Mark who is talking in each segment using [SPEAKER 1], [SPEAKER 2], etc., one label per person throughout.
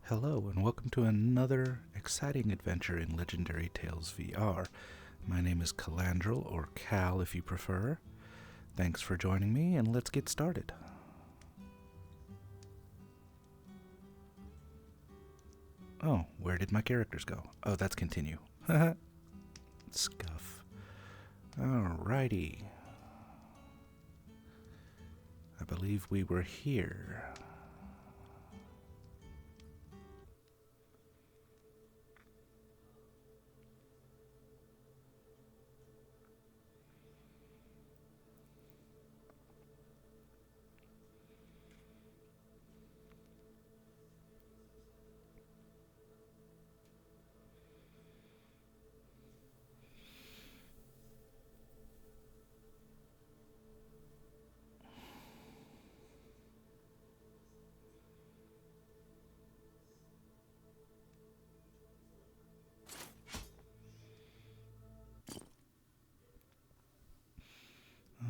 [SPEAKER 1] Hello, and welcome to another exciting adventure in Legendary Tales VR. My name is Calandrel, or Cal if you prefer. Thanks for joining me, and let's get started. Oh, where did my characters go? Oh, that's continue. Scuff. Alrighty. I believe we were here.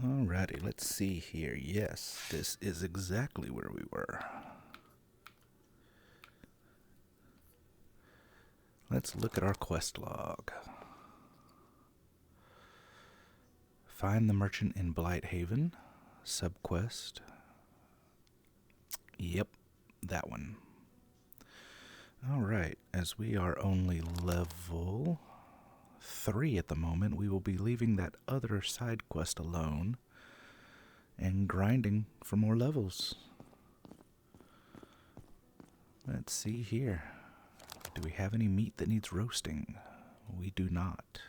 [SPEAKER 1] Alrighty, let's see here. Yes, this is exactly where we were. Let's look at our quest log. Find the merchant in Blighthaven. Subquest. Yep, that one. Alright, as we are only level 3 at the moment, we will be leaving that other side quest alone and grinding for more levels. Let's see here. Do we have any meat that needs roasting? We do not.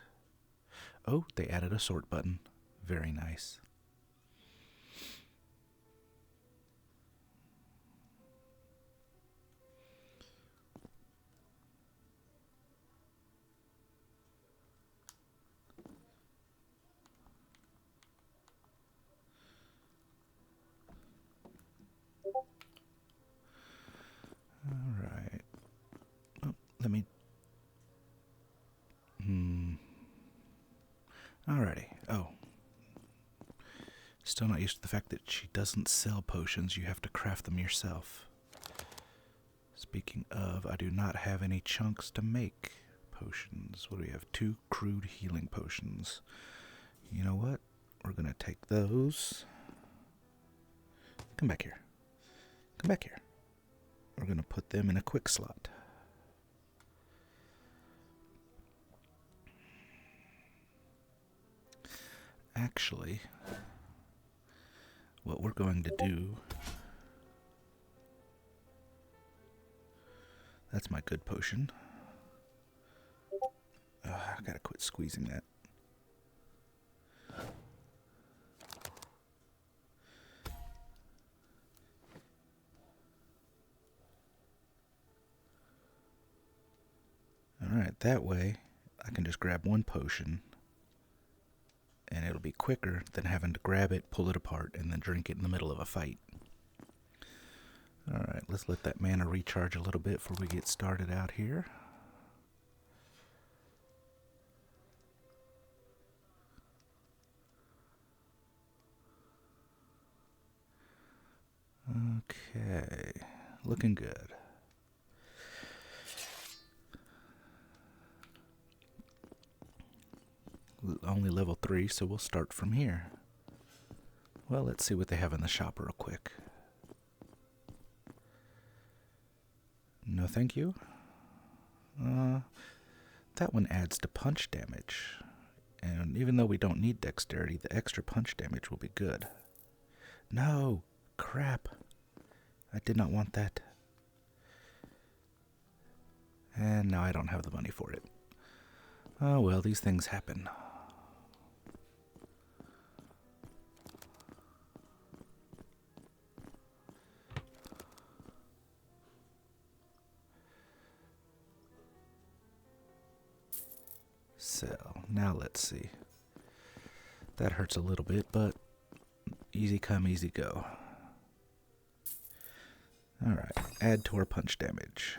[SPEAKER 1] Oh, they added a sort button. Very nice. Alright. Oh, let me... Alrighty. Oh. Still not used to the fact that she doesn't sell potions. You have to craft them yourself. Speaking of, I do not have any chunks to make potions. What do we have? 2 crude healing potions. You know what? We're going to take those. Come back here. Come back here. We're going to put them in a quick slot. Actually, what we're going to do... That's my good potion. I gotta quit squeezing that. Alright, that way I can just grab one potion and it'll be quicker than having to grab it, pull it apart, and then drink it in the middle of a fight. Alright, let's let that mana recharge a little bit before we get started out here. Okay, looking good. Only level 3, so we'll start from here. Well, let's see what they have in the shop real quick. No thank you. That one adds to punch damage. And even though we don't need dexterity, the extra punch damage will be good. No! Crap! I did not want that. And now I don't have the money for it. Oh well, these things happen. So, now let's see. That hurts a little bit, but easy come, easy go. Alright, add to our punch damage.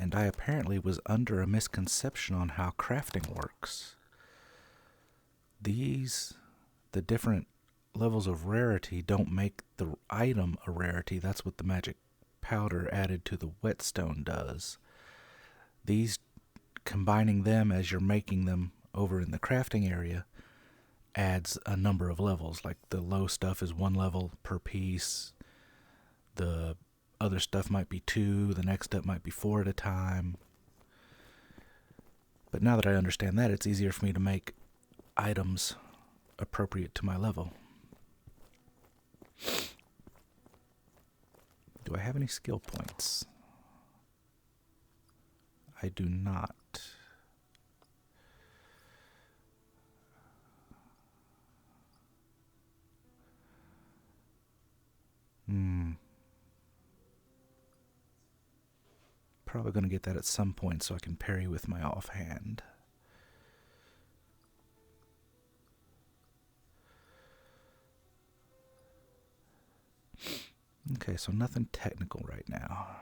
[SPEAKER 1] And I apparently was under a misconception on how crafting works. The different levels of rarity don't make the item a rarity. That's what the magic powder added to the whetstone does. These, combining them as you're making them over in the crafting area, adds a number of levels. Like the low stuff is 1 level per piece. The other stuff might be 2. The next step might be 4 at a time. But now that I understand that, it's easier for me to make items appropriate to my level. Do I have any skill points? I do not. Probably going to get that at some point so I can parry with my offhand. Okay, so nothing technical right now.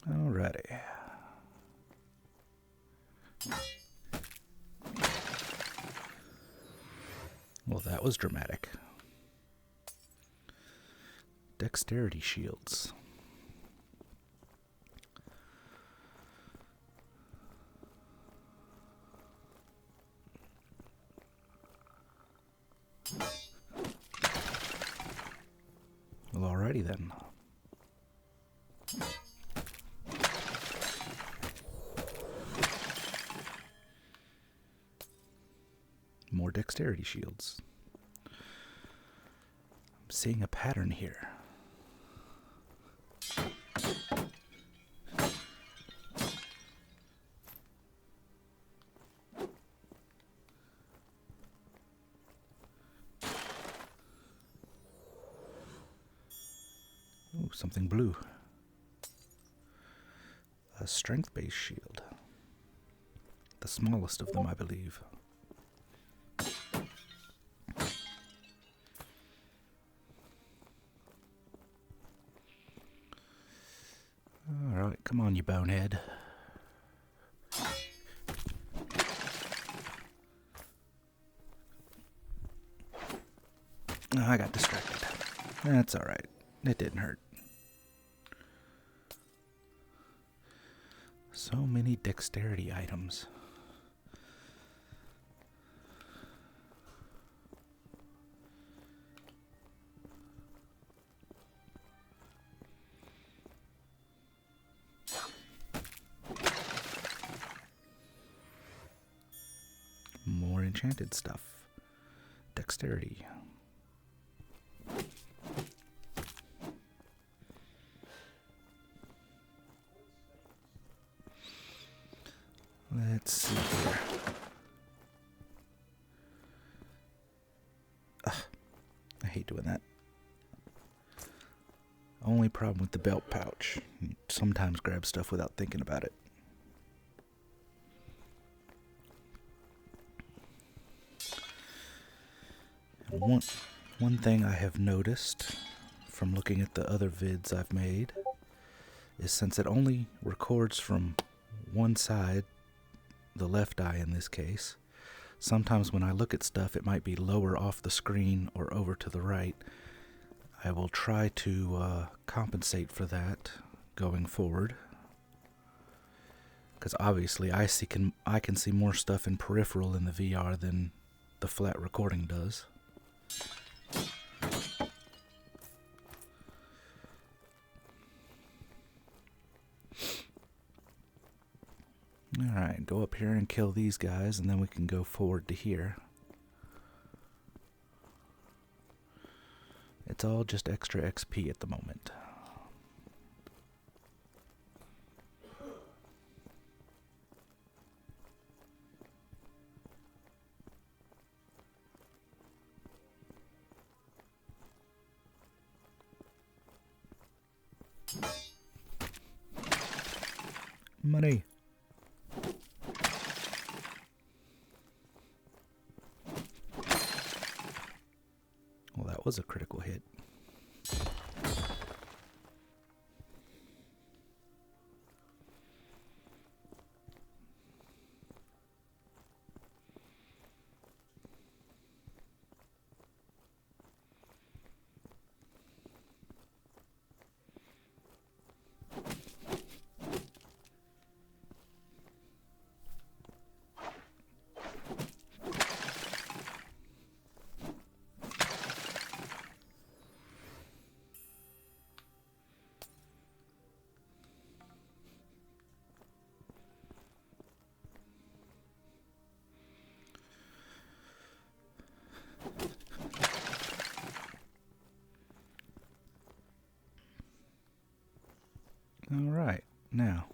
[SPEAKER 1] Alrighty. Well, that was dramatic. Dexterity shields. Well, alrighty then. More dexterity shields. I'm seeing a pattern here. Ooh, something blue. A strength-based shield. The smallest of them, I believe. Alright, come on, you bonehead. Oh, I got distracted. That's alright. It didn't hurt. So many dexterity items. More enchanted stuff. Dexterity. Let's see here. I hate doing that. Only problem with the belt pouch. You sometimes grab stuff without thinking about it. One thing I have noticed from looking at the other vids I've made is since it only records from one side, the left eye in this case, sometimes when I look at stuff it might be lower off the screen or over to the right. I will try to compensate for that going forward, because obviously I can see more stuff in peripheral in the VR than the flat recording does. Alright, go up here and kill these guys, and then we can go forward to here. It's all just extra XP at the moment. Money. Well, that was a critical hit. All right, now.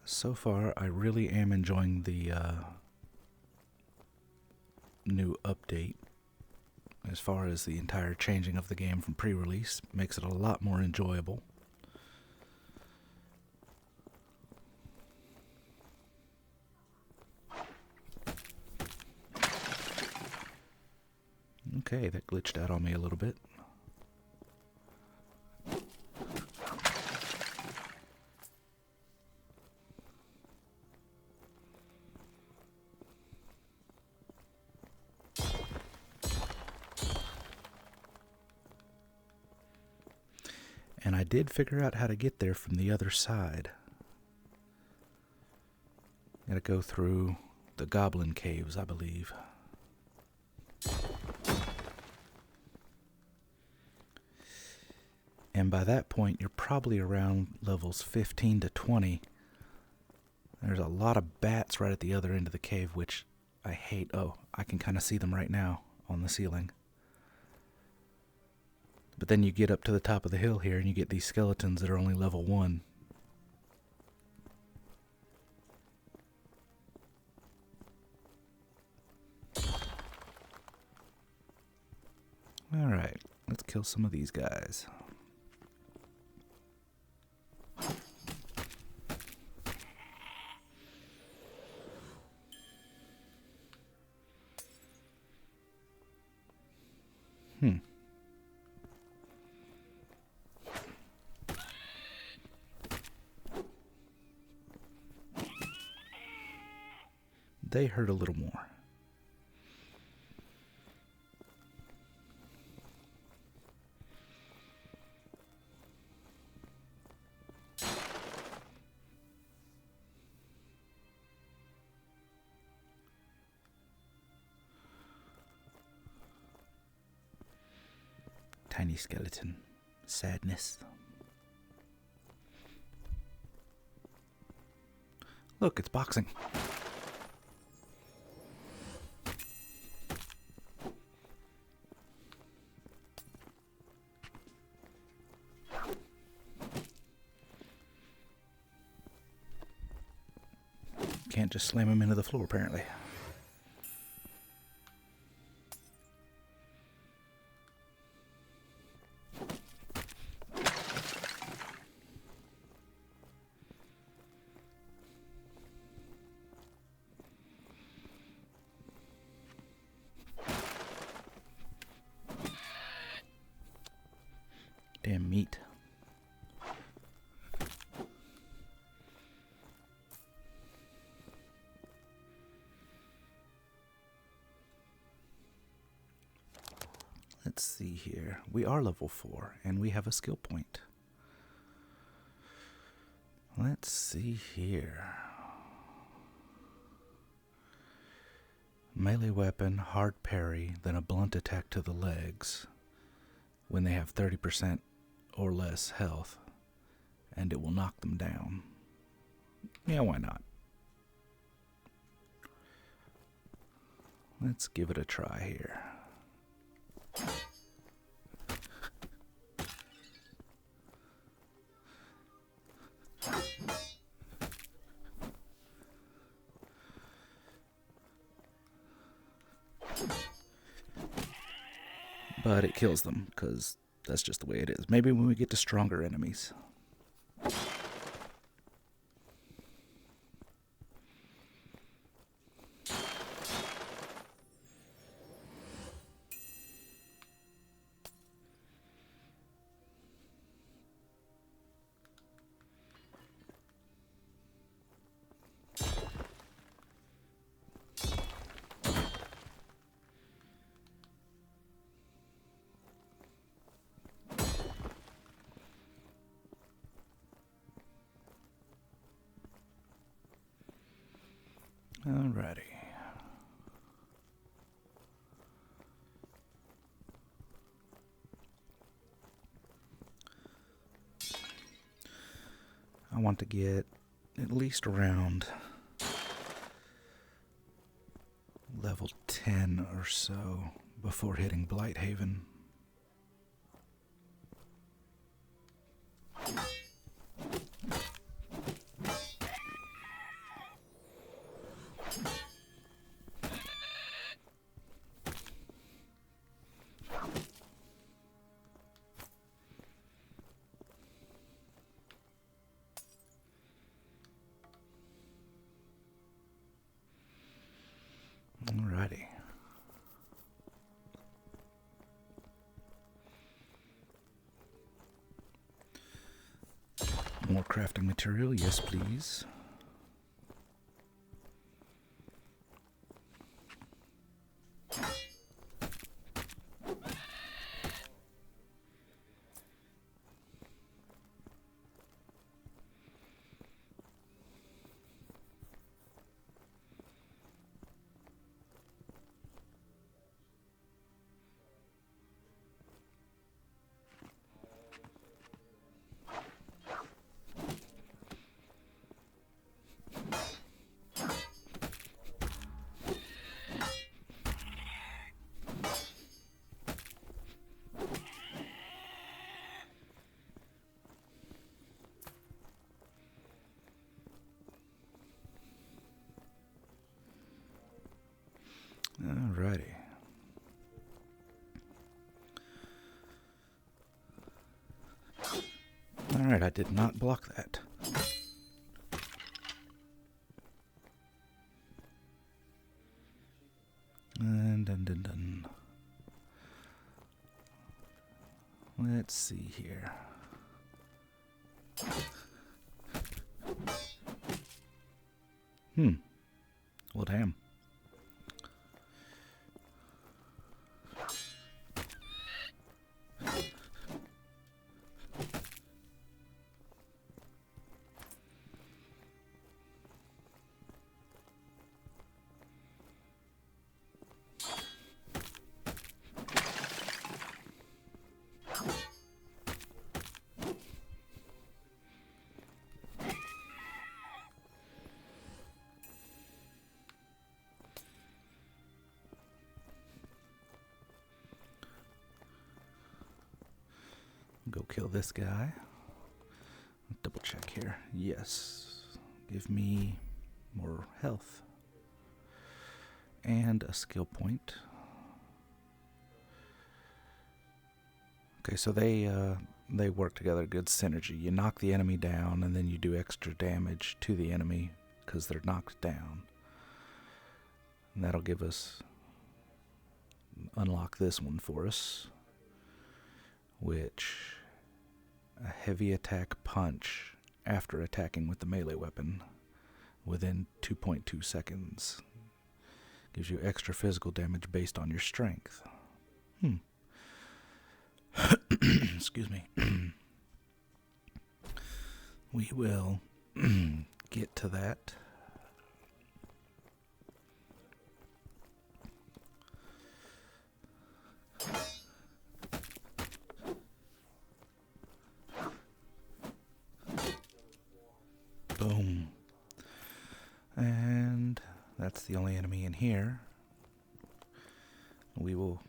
[SPEAKER 1] So far, I really am enjoying the new update. As far as the entire changing of the game from pre-release, makes it a lot more enjoyable. Okay, that glitched out on me a little bit. And I did figure out how to get there from the other side. Gotta go through the goblin caves, I believe. And by that point, you're probably around levels 15 to 20. There's a lot of bats right at the other end of the cave, which I hate. Oh, I can kind of see them right now on the ceiling. But then you get up to the top of the hill here and you get these skeletons that are only level 1. Alright, let's kill some of these guys. They hurt a little more. Tiny skeleton. Sadness. Look, it's boxing. Can't just slam him into the floor, apparently. Damn meat. Let's see here. We are level 4, and we have a skill point. Let's see here. Melee weapon, hard parry, then a blunt attack to the legs when they have 30% or less health, and it will knock them down. Yeah, why not? Let's give it a try here. But it kills them, because that's just the way it is. Maybe when we get to stronger enemies. Alrighty. I want to get at least around level 10 or so before hitting Blighthaven. Alrighty. More crafting material, yes please. Alrighty. Alright, I did not block that. And dun. Let's see here. Well, damn. Go kill this guy. Double check here. Yes. Give me more health. And a skill point. Okay, so they work together, good synergy. You knock the enemy down and then you do extra damage to the enemy because they're knocked down. And that'll give us, unlock this one for us, which, a heavy attack punch after attacking with the melee weapon within 2.2 seconds. Gives you extra physical damage based on your strength. Excuse me. We will get to that. And that's the only enemy in here. We will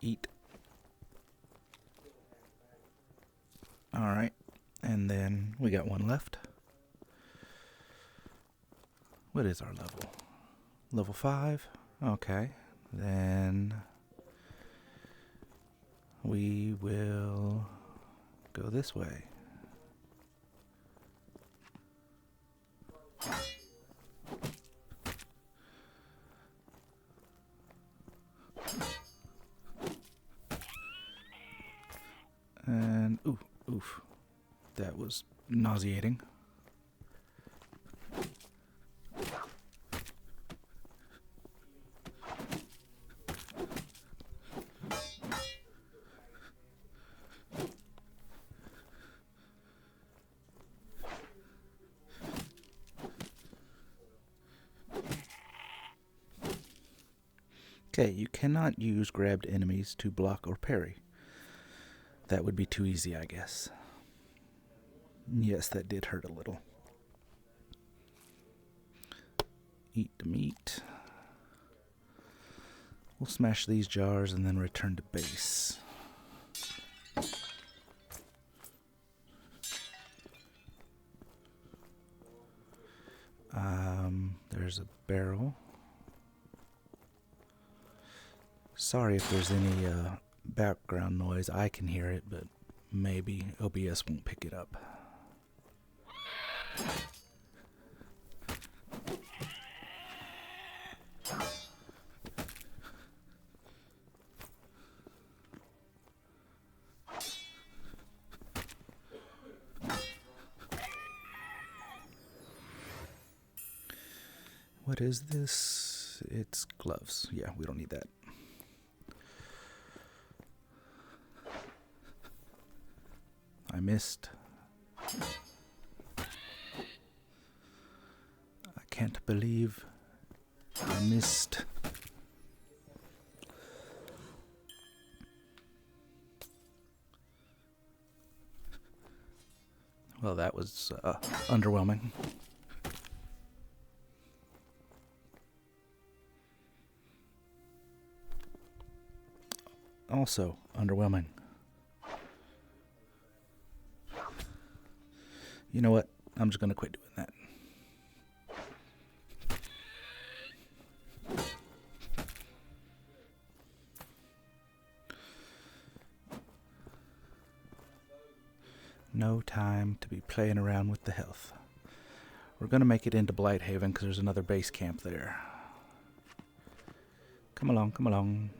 [SPEAKER 1] eat. Alright, and then we got one left. What is our level? Level 5? Okay, then we will go this way. And oof, that was nauseating. Okay, you cannot use grabbed enemies to block or parry. That would be too easy, I guess. Yes, that did hurt a little. Eat the meat. We'll smash these jars and then return to base. There's a barrel. Sorry if there's any background noise. I can hear it, but maybe OBS won't pick it up. What is this? It's gloves. Yeah, we don't need that. I missed. I can't believe I missed. Well, that was underwhelming. Also underwhelming. You know what? I'm just going to quit doing that. No time to be playing around with the health. We're going to make it into Blighthaven because there's another base camp there. Come along, come along.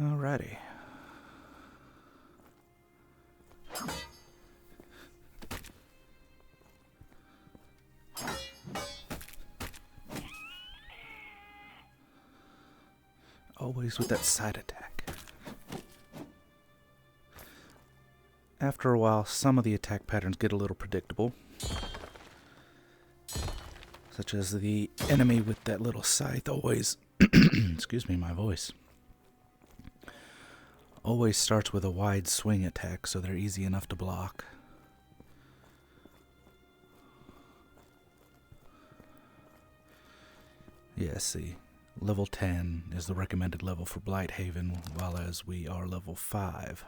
[SPEAKER 1] Alrighty. Always with that side attack. After a while, some of the attack patterns get a little predictable. Such as the enemy with that little scythe always, excuse me, my voice, always starts with a wide swing attack, so they're easy enough to block. Yeah, see, level 10 is the recommended level for Blighthaven, while as we are level 5.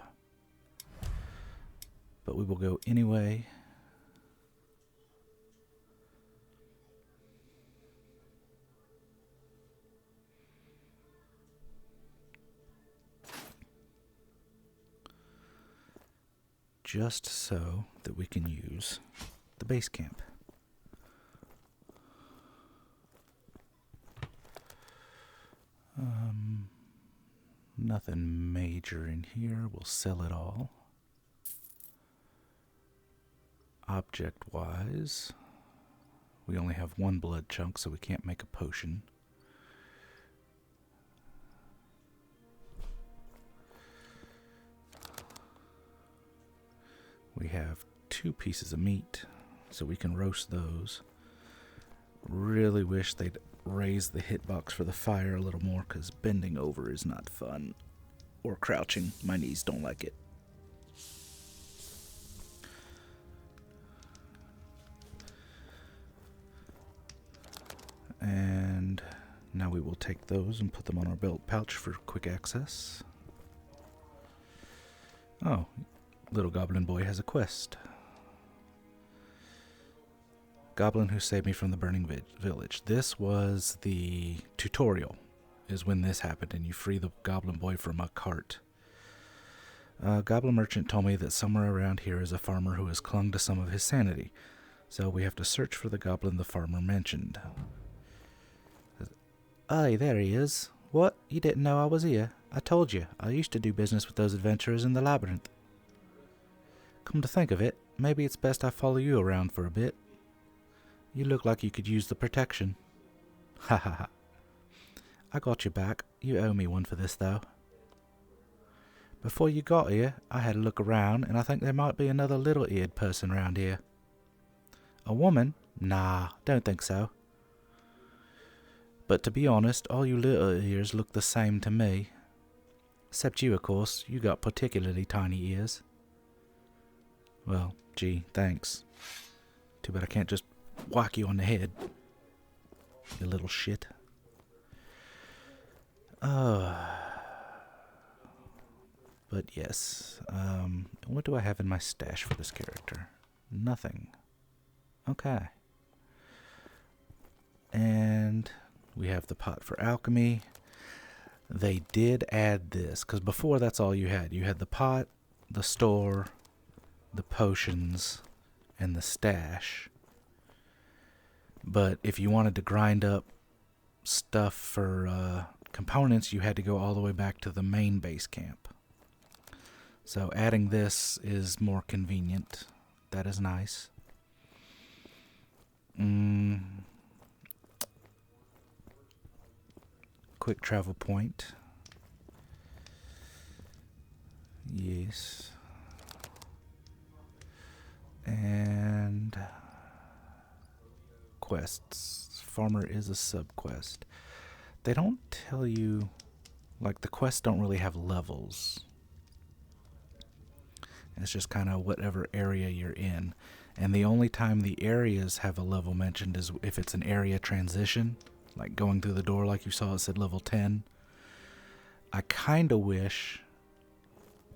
[SPEAKER 1] But we will go anyway. Just so that we can use the base camp. Nothing major in here. We'll sell it all. Object-wise, we only have one blood chunk, so we can't make a potion. We have 2 pieces of meat, so we can roast those. Really wish they'd raise the hitbox for the fire a little more because bending over is not fun. Or crouching. My knees don't like it. And now we will take those and put them on our belt pouch for quick access. Oh, little goblin boy has a quest. Goblin who saved me from the burning village. This was the tutorial, is when this happened, and you free the goblin boy from a cart. Goblin merchant told me that somewhere around here is a farmer who has clung to some of his sanity, so we have to search for the goblin the farmer mentioned. Aye, there he is. What? You didn't know I was here? I told you, I used to do business with those adventurers in the labyrinth. Come to think of it, maybe it's best I follow you around for a bit. You look like you could use the protection. Ha ha ha. I got your back. You owe me one for this, though. Before you got here, I had a look around, and I think there might be another little-eared person around here. A woman? Nah, don't think so. But to be honest, all you little ears look the same to me. Except you, of course. You got particularly tiny ears. Well, gee, thanks. Too bad I can't just whack you on the head. You little shit. But yes. What do I have in my stash for this character? Nothing. Okay. And we have the pot for alchemy. They did add this, because before that's all you had. You had the pot, the store, the potions, and the stash. But if you wanted to grind up stuff for components, you had to go all the way back to the main base camp. So adding this is more convenient. That is nice. Quick travel point. Yes. And quests. Farmer is a sub-quest. They don't tell you, like, the quests don't really have levels. It's just kind of whatever area you're in. And the only time the areas have a level mentioned is if it's an area transition. Like going through the door, like you saw, it said level 10. I kind of wish,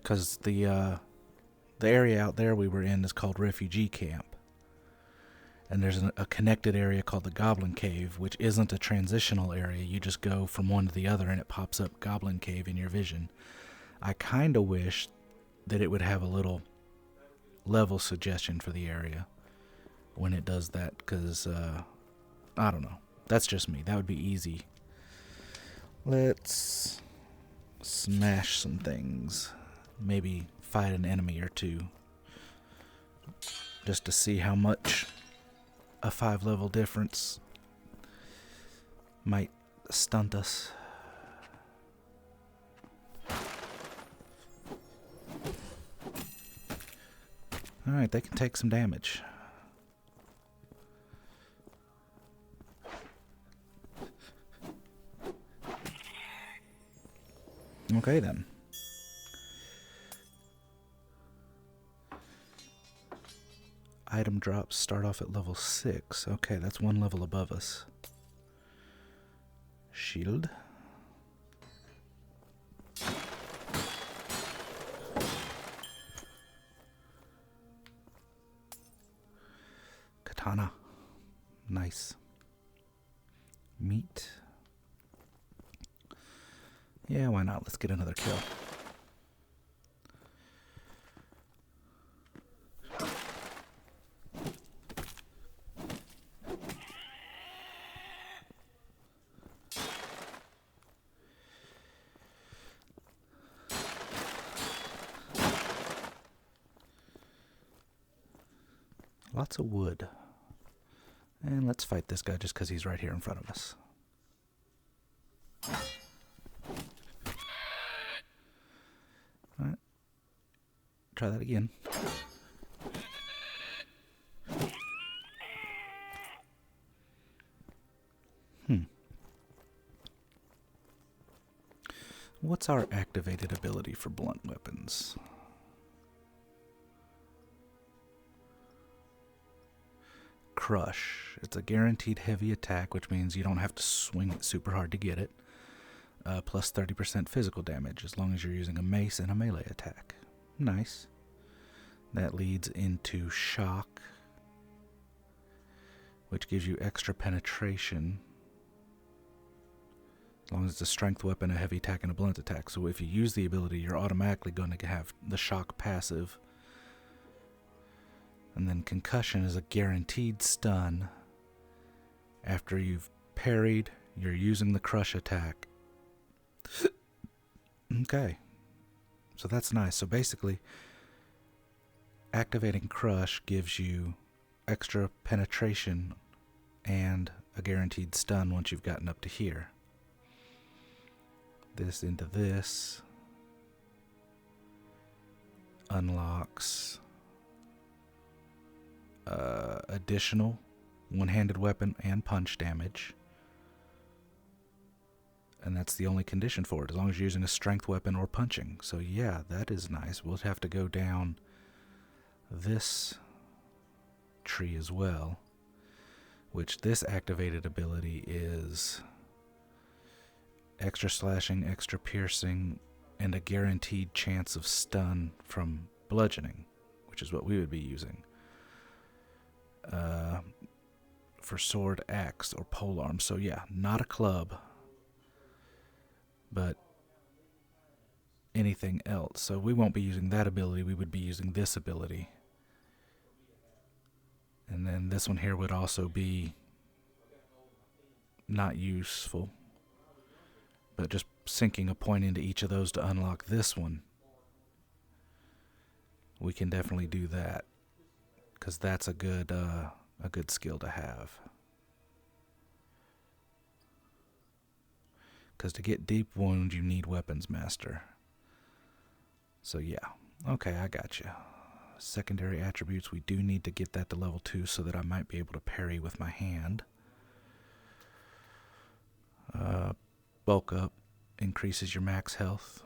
[SPEAKER 1] because the area out there we were in is called Refugee Camp. And there's a connected area called the Goblin Cave, which isn't a transitional area. You just go from one to the other and it pops up Goblin Cave in your vision. I kind of wish that it would have a little level suggestion for the area when it does that, because, I don't know. That's just me. That would be easy. Let's smash some things. Maybe fight an enemy or two. Just to see how much a 5-level difference might stunt us. Alright, they can take some damage. Okay then. Item drops start off at level 6. Okay, that's one level above us. Shield. Katana. Nice. Meat. Yeah, why not? Let's get another kill. Lots of wood. And let's fight this guy just because he's right here in front of us. Alright. Try that again. What's our activated ability for blunt weapons? Crush. It's a guaranteed heavy attack, which means you don't have to swing it super hard to get it. Plus 30% physical damage as long as you're using a mace and a melee attack. Nice. That leads into shock, which gives you extra penetration as long as it's a strength weapon, a heavy attack, and a blunt attack. So if you use the ability, you're automatically going to have the shock passive. And then concussion is a guaranteed stun. After you've parried, you're using the crush attack. Okay. So that's nice. So basically, activating crush gives you extra penetration and a guaranteed stun once you've gotten up to here. This into this unlocks additional one-handed weapon and punch damage. And that's the only condition for it, as long as you're using a strength weapon or punching. So yeah, that is nice. We'll have to go down this tree as well, which this activated ability is extra slashing, extra piercing, and a guaranteed chance of stun from bludgeoning, which is what we would be using. For sword, axe, or polearm. So yeah, not a club, but anything else. So we won't be using that ability, we would be using this ability. And then this one here would also be not useful, but just sinking a point into each of those to unlock this one, we can definitely do that, because that's a good skill to have. Because to get deep wound, you need weapons master. So yeah, okay, I got you. Secondary attributes, we do need to get that to level 2 so that I might be able to parry with my hand. Bulk up increases your max health.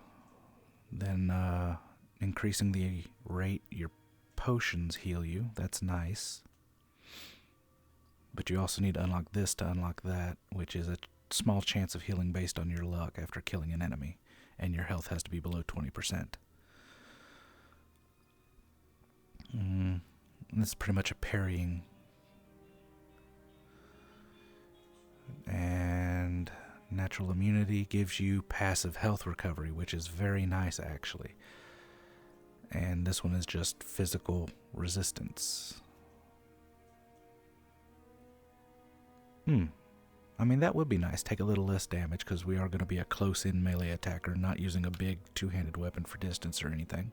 [SPEAKER 1] Then increasing the rate your potions heal you. That's nice. But you also need to unlock this to unlock that, which is a small chance of healing based on your luck after killing an enemy. And your health has to be below 20%. This is pretty much a parrying. And natural immunity gives you passive health recovery, which is very nice actually. And this one is just physical resistance. I mean, that would be nice. Take a little less damage because we are going to be a close-in melee attacker, not using a big two-handed weapon for distance or anything.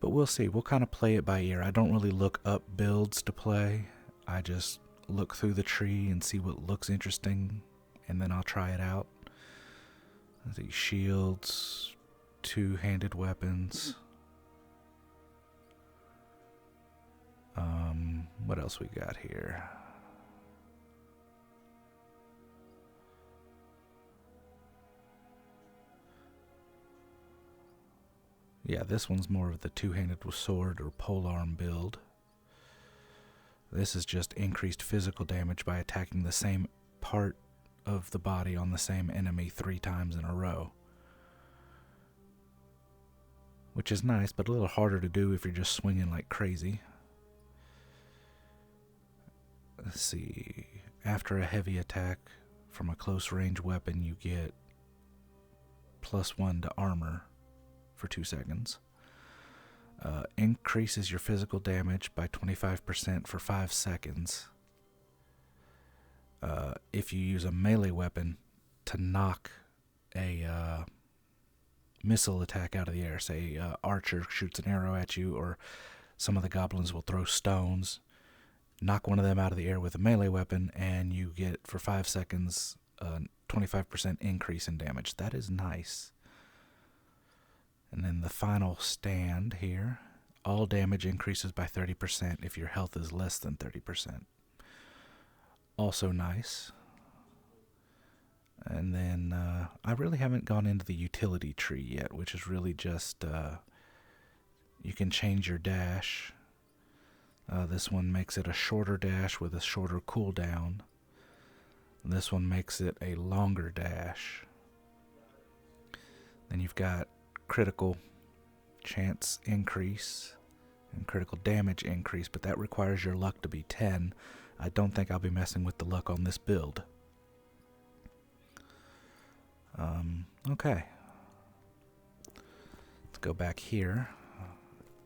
[SPEAKER 1] But we'll see. We'll kind of play it by ear. I don't really look up builds to play. I just look through the tree and see what looks interesting, and then I'll try it out. I think shields, two-handed weapons. What else we got here? Yeah, this one's more of the two-handed sword or polearm build. This is just increased physical damage by attacking the same part of the body on the same enemy 3 times in a row. Which is nice, but a little harder to do if you're just swinging like crazy. Let's see. After a heavy attack from a close range weapon, you get +1 to armor for 2 seconds. Increases your physical damage by 25% for 5 seconds. If you use a melee weapon to knock a missile attack out of the air, say archer shoots an arrow at you, or some of the goblins will throw stones, knock one of them out of the air with a melee weapon, and you get for 5 seconds a 25% increase in damage. That is nice. And then the final stand here, all damage increases by 30% if your health is less than 30%. Also nice. And then I really haven't gone into the utility tree yet, which is really just, you can change your dash. This one makes it a shorter dash with a shorter cooldown. This one makes it a longer dash. Then you've got critical chance increase and critical damage increase, but that requires your luck to be 10. I don't think I'll be messing with the luck on this build. Okay. Let's go back here,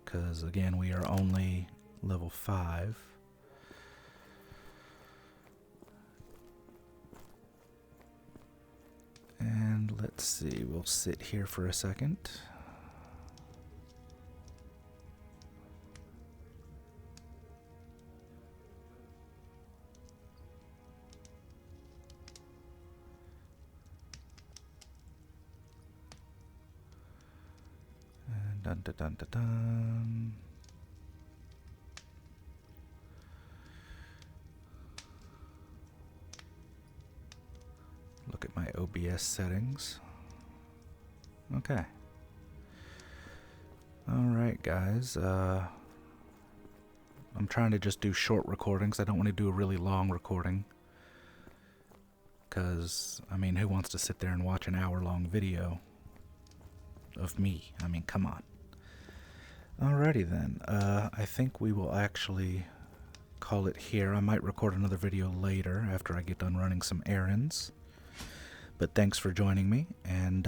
[SPEAKER 1] because again, we are only level 5. And let's see, we'll sit here for a second. And dun dun dun dun dun. Look at my OBS settings. Okay. Alright, guys. I'm trying to just do short recordings. I don't want to do a really long recording. Because, I mean, who wants to sit there and watch an hour-long video of me? I mean, come on. Alrighty then. I think we will actually call it here. I might record another video later after I get done running some errands. But thanks for joining me, and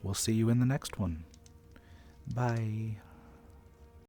[SPEAKER 1] we'll see you in the next one. Bye.